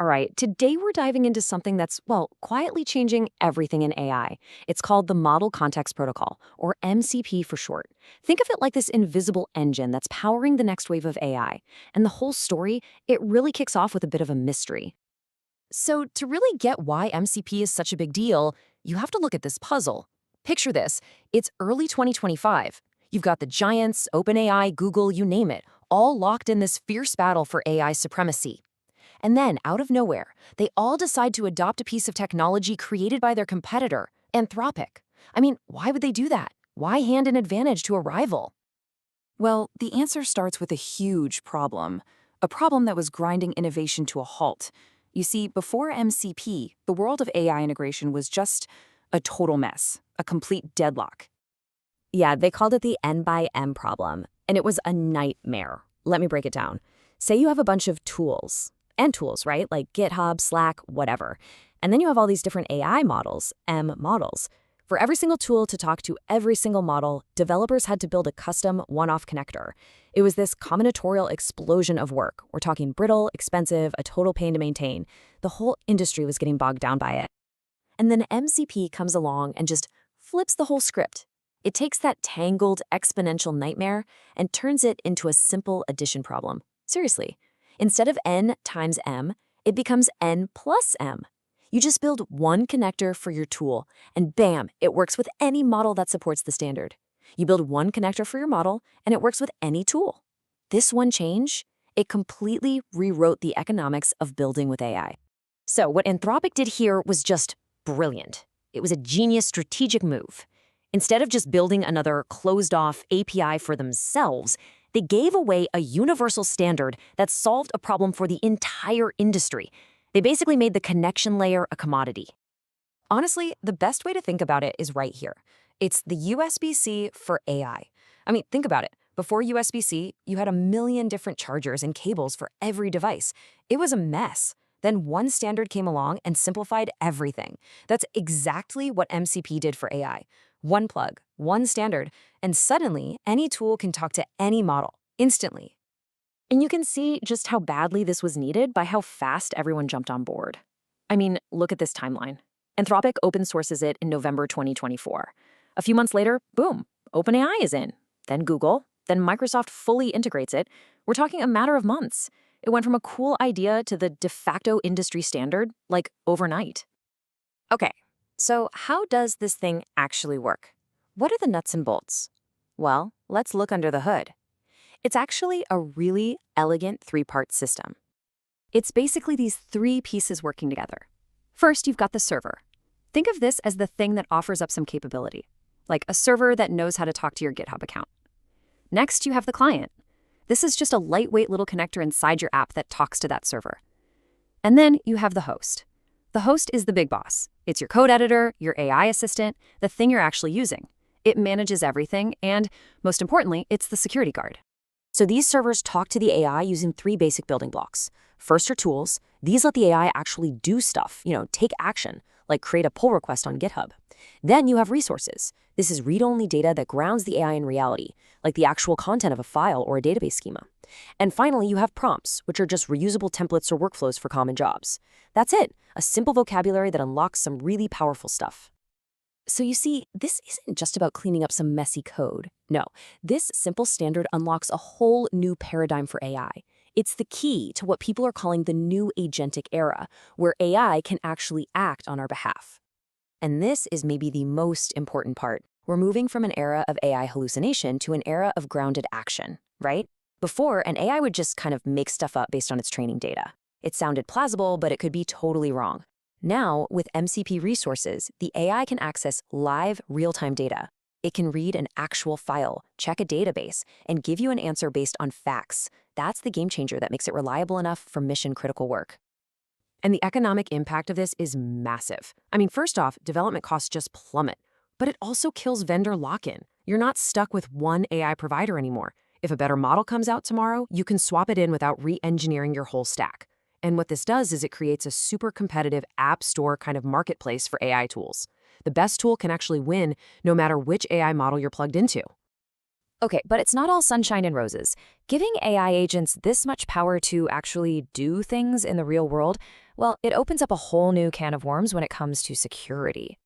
All right, today we're diving into something that's, well, quietly changing everything in AI. It's called the Model Context Protocol, or MCP for short. Think of it like this invisible engine that's powering the next wave of AI. And the whole story, it really kicks off with a bit of a mystery. So, to really get why MCP is such a big deal, you have to look at this puzzle. Picture this, it's early 2025. You've got the giants, OpenAI, Google, you name it, all locked in this fierce battle for AI supremacy. And then, out of nowhere, they all decide to adopt a piece of technology created by their competitor, Anthropic. I mean, why would they do that? Why hand an advantage to a rival? Well, the answer starts with a huge problem, a problem that was grinding innovation to a halt. You see, before MCP, the world of AI integration was just a total mess, a complete deadlock. Yeah, they called it the N by M problem, and it was a nightmare. Let me break it down. Say you have a bunch of tools, and tools, right? Like GitHub, Slack, whatever. And then you have all these different AI models, M models. For every single tool to talk to every single model, developers had to build a custom one-off connector. It was this combinatorial explosion of work. We're talking brittle, expensive, a total pain to maintain. The whole industry was getting bogged down by it. And then MCP comes along and just flips the whole script. It takes that tangled exponential nightmare and turns it into a simple addition problem. Seriously. Instead of N times M, it becomes N plus M. You just build one connector for your tool, and bam, it works with any model that supports the standard. You build one connector for your model, and it works with any tool. This one change, it completely rewrote the economics of building with AI. So what Anthropic did here was just brilliant. It was a genius strategic move. Instead of just building another closed-off API for themselves, they gave away a universal standard that solved a problem for the entire industry. They basically made the connection layer a commodity. Honestly, the best way to think about it is right here. It's the USB-C for AI. I mean, think about it. Before USB-C, you had a million different chargers and cables for every device. It was a mess. Then one standard came along and simplified everything. That's exactly what MCP did for AI. One plug, one standard, and suddenly any tool can talk to any model instantly. And you can see just how badly this was needed by how fast everyone jumped on board. I mean, look at this timeline. Anthropic open sources it in November 2024. A few months later, boom, OpenAI is in. Then Google, then Microsoft fully integrates it. We're talking a matter of months. It went from a cool idea to the de facto industry standard, like overnight. Okay, so how does this thing actually work? What are the nuts and bolts? Well, let's look under the hood. It's actually a really elegant three-part system. It's basically these three pieces working together. First, you've got the server. Think of this as the thing that offers up some capability, like a server that knows how to talk to your GitHub account. Next, you have the client. This is just a lightweight little connector inside your app that talks to that server. And then you have the host. The host is the big boss. It's your code editor, your AI assistant, the thing you're actually using. It manages everything, and most importantly, it's the security guard. So these servers talk to the AI using three basic building blocks. First are tools. These let the AI actually do stuff, take action, like create a pull request on GitHub. Then you have resources. This is read-only data that grounds the AI in reality, like the actual content of a file or a database schema. And finally, you have prompts, which are just reusable templates or workflows for common jobs. That's it, a simple vocabulary that unlocks some really powerful stuff. So you see, this isn't just about cleaning up some messy code. No, this simple standard unlocks a whole new paradigm for AI. It's the key to what people are calling the new agentic era, where AI can actually act on our behalf. And this is maybe the most important part. We're moving from an era of AI hallucination to an era of grounded action, right? Before, an AI would just kind of make stuff up based on its training data. It sounded plausible, but it could be totally wrong. Now, with MCP resources, the AI can access live, real-time data. It can read an actual file, check a database, and give you an answer based on facts. That's the game changer that makes it reliable enough for mission-critical work. And the economic impact of this is massive. I mean, first off, development costs just plummet. But it also kills vendor lock-in. You're not stuck with one AI provider anymore. If a better model comes out tomorrow, you can swap it in without re-engineering your whole stack. And what this does is it creates a super competitive app store kind of marketplace for AI tools. The best tool can actually win no matter which AI model you're plugged into. Okay, but it's not all sunshine and roses. Giving AI agents this much power to actually do things in the real world, well, it opens up a whole new can of worms when it comes to security.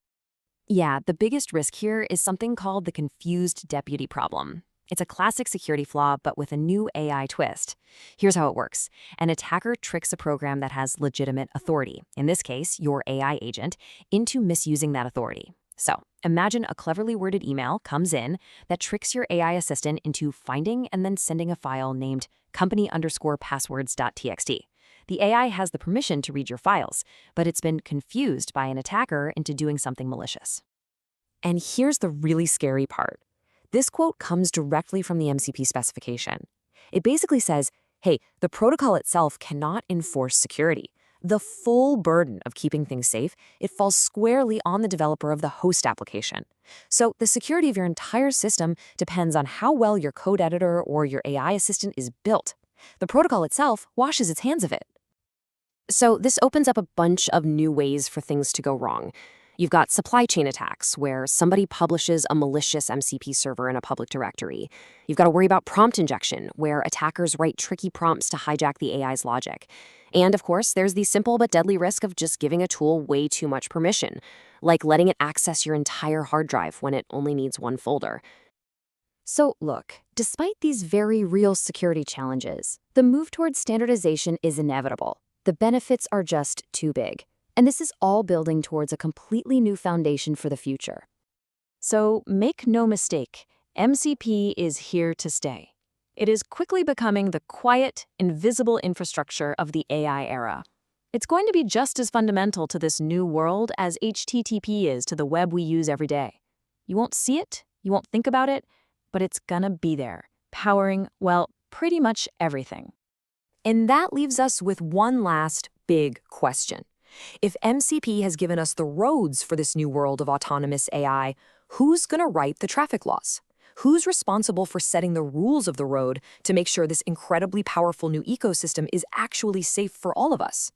Yeah, the biggest risk here is something called the confused deputy problem. It's a classic security flaw, but with a new AI twist. Here's how it works. An attacker tricks a program that has legitimate authority, in this case, your AI agent, into misusing that authority. So, imagine a cleverly worded email comes in that tricks your AI assistant into finding and then sending a file named company_passwords.txt. The AI has the permission to read your files, but it's been confused by an attacker into doing something malicious. And here's the really scary part. This quote comes directly from the MCP specification. It basically says, hey, the protocol itself cannot enforce security. The full burden of keeping things safe, it falls squarely on the developer of the host application. So the security of your entire system depends on how well your code editor or your AI assistant is built. The protocol itself washes its hands of it. So this opens up a bunch of new ways for things to go wrong. You've got supply chain attacks, where somebody publishes a malicious MCP server in a public directory. You've got to worry about prompt injection, where attackers write tricky prompts to hijack the AI's logic. And of course, there's the simple but deadly risk of just giving a tool way too much permission, like letting it access your entire hard drive when it only needs one folder. So look, despite these very real security challenges, the move towards standardization is inevitable. The benefits are just too big. And this is all building towards a completely new foundation for the future. So make no mistake, MCP is here to stay. It is quickly becoming the quiet, invisible infrastructure of the AI era. It's going to be just as fundamental to this new world as HTTP is to the web we use every day. You won't see it, you won't think about it, but it's gonna be there, powering, well, pretty much everything. And that leaves us with one last big question. If MCP has given us the roads for this new world of autonomous AI, who's going to write the traffic laws? Who's responsible for setting the rules of the road to make sure this incredibly powerful new ecosystem is actually safe for all of us?